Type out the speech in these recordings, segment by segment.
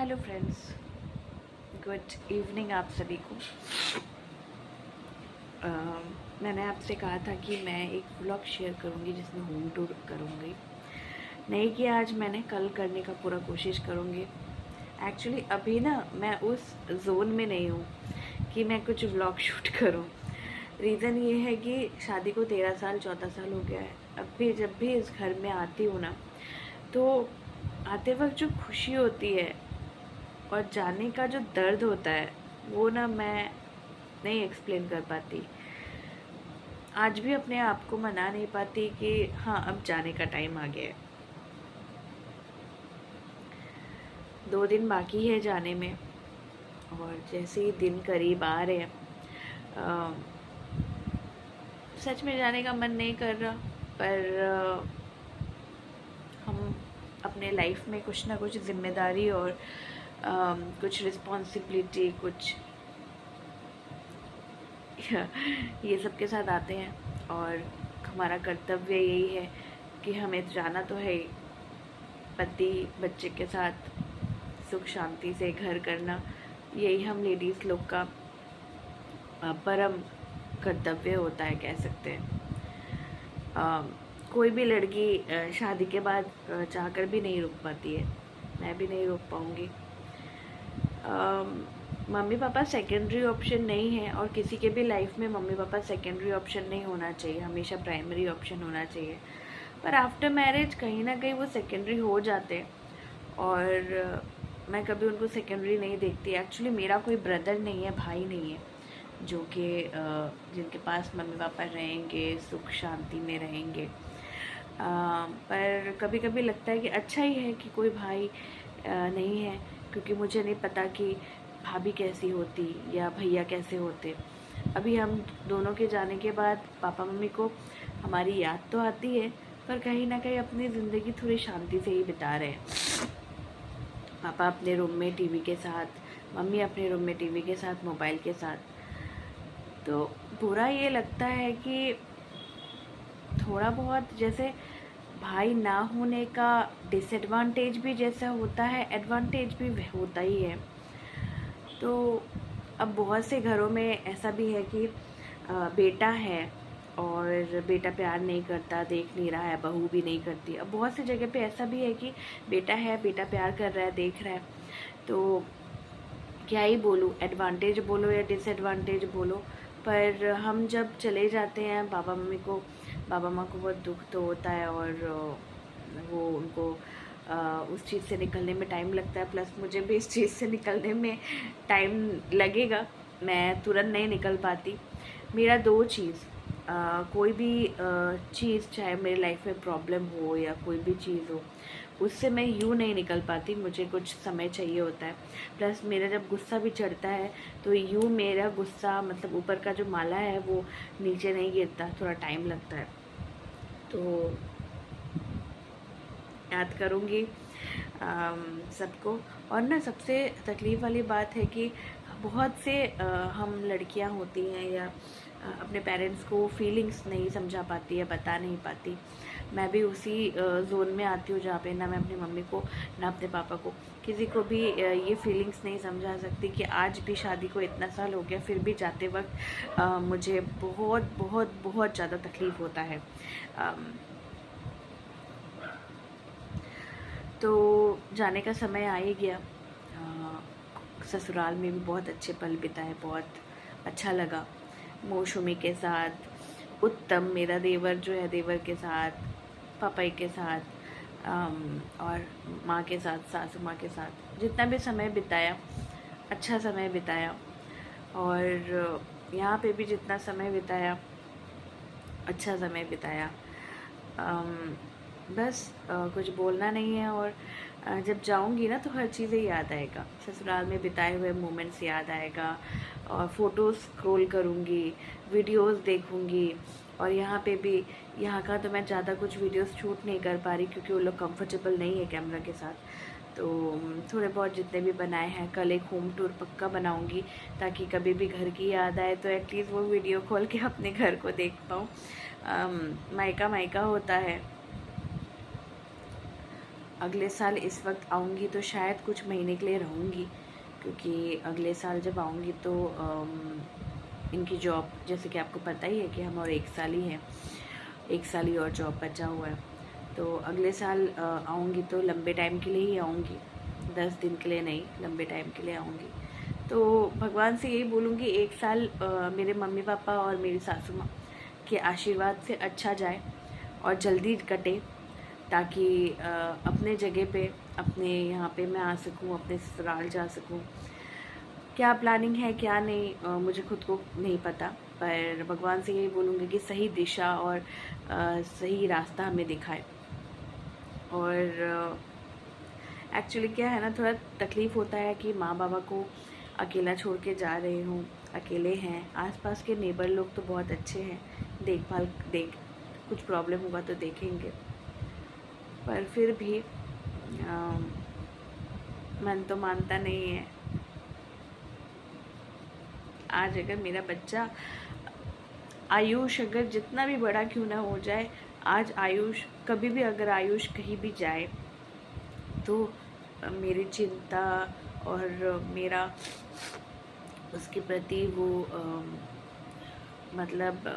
Hello friends, good evening आप सभी को। मैंने आपसे कहा था कि मैं एक व्लॉग शेयर करूंगी जिसमें होम टूर करूंगी। नहीं किया आज मैंने, कल करने का पूरा कोशिश करूंगी। एक्चुअली अभी ना मैं उस जोन में नहीं हूँ कि मैं कुछ व्लॉग शूट करूँ। रीज़न ये है कि शादी को 13 साल 14 साल हो गया है। अब भी जब भी इस घर में आती हूँ ना, तो आते वक्त जो खुशी होती है और जाने का जो दर्द होता है वो ना मैं नहीं एक्सप्लेन कर पाती। आज भी अपने आप को मना नहीं पाती कि हाँ अब जाने का टाइम आ गया है। 2 दिन बाकी है जाने में, और जैसे ही दिन करीब आ रहे हैं सच में जाने का मन नहीं कर रहा। पर हम अपने लाइफ में कुछ ना कुछ जिम्मेदारी और कुछ रिस्पॉन्सिबिलिटी, कुछ ये सब के साथ आते हैं, और हमारा कर्तव्य यही है कि हमें जाना तो है ही। पति बच्चे के साथ सुख शांति से घर करना, यही हम लेडीज़ लोग का परम कर्तव्य होता है, कह सकते हैं। कोई भी लड़की शादी के बाद चाहकर भी नहीं रुक पाती है। मैं भी नहीं रुक पाऊँगी। मम्मी पापा सेकेंडरी ऑप्शन नहीं है, और किसी के भी लाइफ में मम्मी पापा सेकेंडरी ऑप्शन नहीं होना चाहिए, हमेशा प्राइमरी ऑप्शन होना चाहिए। पर आफ्टर मैरिज कहीं ना कहीं वो सेकेंडरी हो जाते हैं, और मैं कभी उनको सेकेंडरी नहीं देखती। एक्चुअली मेरा कोई ब्रदर नहीं है, भाई नहीं है, जो कि जिनके पास मम्मी पापा रहेंगे, सुख शांति में रहेंगे। पर कभी कभी लगता है कि अच्छा ही है कि कोई भाई नहीं है, क्योंकि मुझे नहीं पता कि भाभी कैसी होती या भैया कैसे होते। अभी हम दोनों के जाने के बाद पापा मम्मी को हमारी याद तो आती है, पर कहीं ना कहीं अपनी ज़िंदगी थोड़ी शांति से ही बिता रहे हैं। पापा अपने रूम में टीवी के साथ, मम्मी अपने रूम में टीवी के साथ, मोबाइल के साथ। तो बुरा ये लगता है कि थोड़ा बहुत जैसे भाई ना होने का डिसएडवांटेज भी जैसा होता है, एडवांटेज भी होता ही है। तो अब बहुत से घरों में ऐसा भी है कि बेटा है और बेटा प्यार नहीं करता, देख नहीं रहा है, बहू भी नहीं करती। अब बहुत सी जगह पे ऐसा भी है कि बेटा है, बेटा प्यार कर रहा है, देख रहा है। तो क्या ही बोलूँ, एडवांटेज बोलो या डिसएडवांटेज बोलो, पर हम जब चले जाते हैं बाबा माँ को बहुत दुख तो होता है, और वो उनको उस चीज़ से निकलने में टाइम लगता है। प्लस मुझे भी इस चीज़ से निकलने में टाइम लगेगा, मैं तुरंत नहीं निकल पाती। मेरा दो चीज़, कोई भी चीज़, चाहे मेरी लाइफ में प्रॉब्लम हो या कोई भी चीज़ हो, उससे मैं यूँ नहीं निकल पाती, मुझे कुछ समय चाहिए होता है। प्लस मेरा जब गुस्सा भी चढ़ता है तो यूँ मेरा गुस्सा, मतलब ऊपर का जो माला है वो नीचे नहीं गिरता, थोड़ा टाइम लगता है। तो याद करूँगी सबको। और ना सबसे तकलीफ़ वाली बात है कि बहुत से हम लड़कियां होती हैं या अपने पेरेंट्स को फीलिंग्स नहीं समझा पाती या बता नहीं पाती। मैं भी उसी जोन में आती हूँ जहाँ पे ना मैं अपनी मम्मी को, ना अपने पापा को, किसी को भी ये फीलिंग्स नहीं समझा सकती कि आज भी शादी को इतना साल हो गया, फिर भी जाते वक्त मुझे बहुत बहुत बहुत ज़्यादा तकलीफ़ होता है। तो जाने का समय आ ही गया। ससुराल में भी बहुत अच्छे पल बिताए, बहुत अच्छा लगा मौसमी के साथ, उत्तम मेरा देवर जो है, देवर के साथ, पापाई के साथ, और माँ के साथ, सासू माँ के साथ जितना भी समय बिताया, अच्छा समय बिताया। और यहाँ पे भी जितना समय बिताया, अच्छा समय बिताया। बस कुछ बोलना नहीं है। और जब जाऊंगी ना तो हर चीज़ें याद आएगा, ससुराल में बिताए हुए मोमेंट्स याद आएगा, और फ़ोटोज़ स्क्रॉल करूँगी, वीडियोस देखूँगी। और यहाँ पे भी, यहाँ का तो मैं ज़्यादा कुछ वीडियोस शूट नहीं कर पा रही क्योंकि वो लोग कंफर्टेबल नहीं है कैमरा के साथ। तो थोड़े बहुत जितने भी बनाए हैं, कल एक होम टूर पक्का बनाऊँगी, ताकि कभी भी घर की याद आए तो एटलीस्ट वो वीडियो खोल के अपने घर को देख पाऊँ। मायका मायका होता है, अगले साल इस वक्त आऊँगी तो शायद कुछ महीने के लिए रहूँगी, क्योंकि अगले साल जब आऊँगी तो इनकी जॉब, जैसे कि आपको पता ही है कि हम और 1 साल ही हैं, 1 साल ही और जॉब बचा हुआ है। तो अगले साल आऊँगी तो लंबे टाइम के लिए ही आऊँगी, 10 दिन के लिए नहीं, लंबे टाइम के लिए आऊँगी। तो भगवान से यही बोलूँगी 1 साल मेरे मम्मी पापा और मेरी सासू माँ के आशीर्वाद से अच्छा जाए और जल्दी कटे, ताकि अपने जगह पे, अपने यहाँ पे मैं आ सकूँ, अपने ससुराल जा सकूँ। क्या प्लानिंग है क्या नहीं, मुझे खुद को नहीं पता, पर भगवान से यही बोलूँगी कि सही दिशा और सही रास्ता हमें दिखाए। और एक्चुअली क्या है ना, थोड़ा तकलीफ़ होता है कि माँ बाबा को अकेला छोड़ के जा रही हूँ, अकेले हैं। आसपास के नेबर लोग तो बहुत अच्छे हैं, देखभाल कुछ प्रॉब्लम होगा तो देखेंगे, पर फिर भी मन तो मानता नहीं है। आज अगर मेरा बच्चा आयुष अगर जितना भी बड़ा क्यों ना हो जाए, आज आयुष कभी भी अगर आयुष कहीं भी जाए तो मेरी चिंता और मेरा उसके प्रति वो मतलब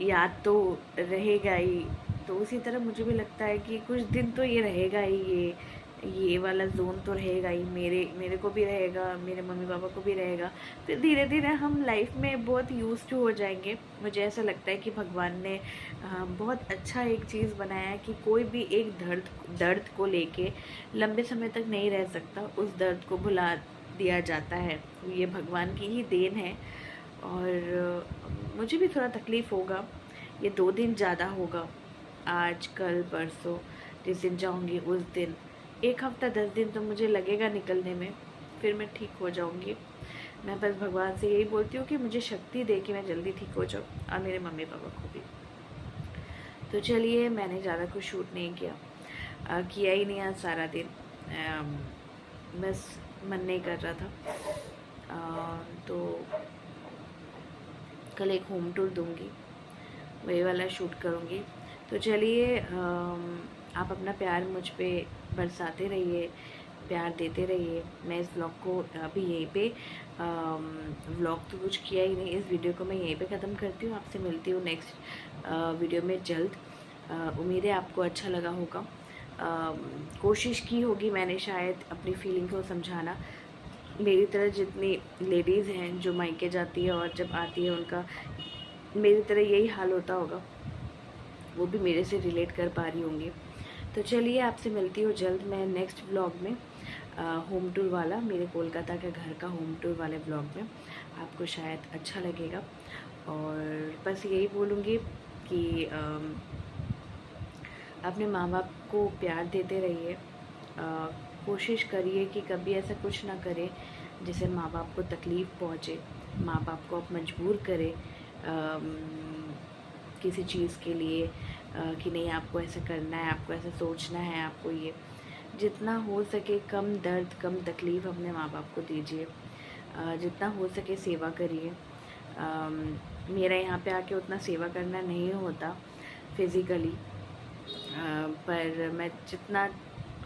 याद तो रहेगा ही। तो उसी तरह मुझे भी लगता है कि कुछ दिन तो ये रहेगा ही, ये वाला जोन तो रहेगा ही, मेरे को भी रहेगा, मेरे मम्मी पापा को भी रहेगा। फिर धीरे धीरे हम लाइफ में बहुत यूज्ड टू हो जाएंगे। मुझे ऐसा लगता है कि भगवान ने बहुत अच्छा एक चीज़ बनाया है कि कोई भी एक दर्द को लेके लंबे समय तक नहीं रह सकता, उस दर्द को भुला दिया जाता है। ये भगवान की ही देन है। और मुझे भी थोड़ा तकलीफ़ होगा, ये 2 दिन ज़्यादा होगा, आज कल परसों, जिस दिन जाऊँगी उस दिन 1 हफ़्ता 10 दिन तो मुझे लगेगा निकलने में, फिर मैं ठीक हो जाऊँगी। मैं बस भगवान से यही बोलती हूँ कि मुझे शक्ति दे कि मैं जल्दी ठीक हो जाऊँ, और मेरे मम्मी पापा को भी। तो चलिए, मैंने ज़्यादा कुछ शूट नहीं किया, किया ही नहीं आज सारा दिन, बस मन नहीं कर रहा था। तो कल एक होम टूर दूँगी, वही वाला शूट करूँगी। तो चलिए, आप अपना प्यार मुझ पे बरसाते रहिए, प्यार देते रहिए। मैं इस व्लॉग को अभी यहीं पे, व्लॉग तो कुछ किया ही नहीं, इस वीडियो को मैं यहीं पे ख़त्म करती हूँ। आपसे मिलती हूँ नेक्स्ट वीडियो में जल्द। उम्मीद है आपको अच्छा लगा होगा। कोशिश की होगी मैंने शायद अपनी फीलिंग को समझाना। मेरी तरह जितनी लेडीज़ हैं जो मायके जाती है और जब आती है उनका मेरी तरह यही हाल होता होगा, वो भी मेरे से रिलेट कर पा रही होंगी। तो चलिए, आपसे मिलती हूँ जल्द मैं नेक्स्ट व्लॉग में, होम टूर वाला, मेरे कोलकाता के घर का होम टूर वाले व्लॉग में। आपको शायद अच्छा लगेगा। और बस यही बोलूँगी कि अपने माँ बाप को प्यार देते रहिए। कोशिश करिए कि कभी ऐसा कुछ ना करें जिससे माँ बाप को तकलीफ़ पहुँचे, माँ बाप को आप मजबूर करें किसी चीज़ के लिए, कि नहीं आपको ऐसा करना है, आपको ऐसा सोचना है, आपको ये। जितना हो सके कम दर्द कम तकलीफ़ अपने माँ बाप को दीजिए, जितना हो सके सेवा करिए। मेरा यहाँ पे आके उतना सेवा करना नहीं होता फिज़िकली, पर मैं जितना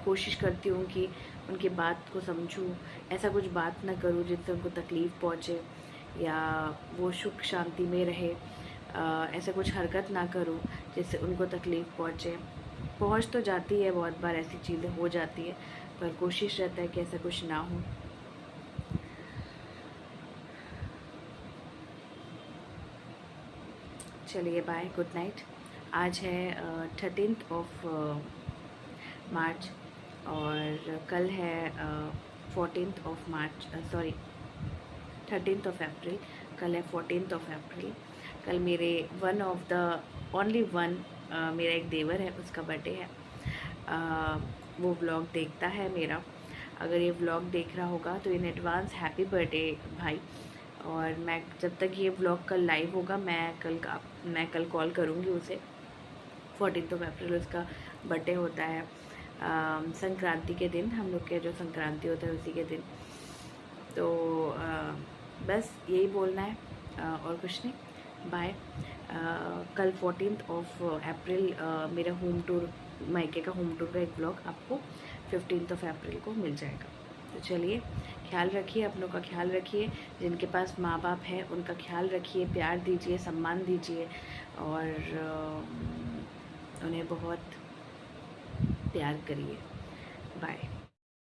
कोशिश करती हूँ कि उनकी बात को समझूँ, ऐसा कुछ बात ना करूँ जिससे उनको तकलीफ़ पहुँचे या वो सुख शांति में रहे। ऐसा कुछ हरकत ना करूँ जिससे उनको तकलीफ़ पहुँच तो जाती है, बहुत बार ऐसी चीज़ें हो जाती है, पर कोशिश रहता है कि ऐसा कुछ ना हो। चलिए, बाय, गुड नाइट। आज है 13th ऑफ मार्च और कल है 14th of March, sorry 13th of April, कल है 14th ऑफ अप्रैल। कल मेरे one of the only one मेरा एक देवर है, उसका बर्थडे है। वो व्लॉग देखता है मेरा, अगर ये व्लॉग देख रहा होगा तो इन एडवांस हैप्पी बर्थडे भाई। और मैं जब तक ये व्लॉग कल लाइव होगा मैं कल कॉल करूँगी उसे। 14th ऑफ अप्रैल उसका बर्थडे होता है, संक्रांति के दिन, हम लोग के जो संक्रांति होता है उसी के दिन। तो बस यही बोलना है, और कुछ नहीं। बाय। कल 14th ऑफ अप्रैल मेरा होम टूर, मायके का होम टूर का एक ब्लॉग आपको 15th ऑफ अप्रैल को मिल जाएगा। तो चलिए, ख्याल रखिए, अपनों का ख्याल रखिए, जिनके पास माँ बाप है उनका ख्याल रखिए, प्यार दीजिए, सम्मान दीजिए और उन्हें बहुत प्यार करिए। बाय।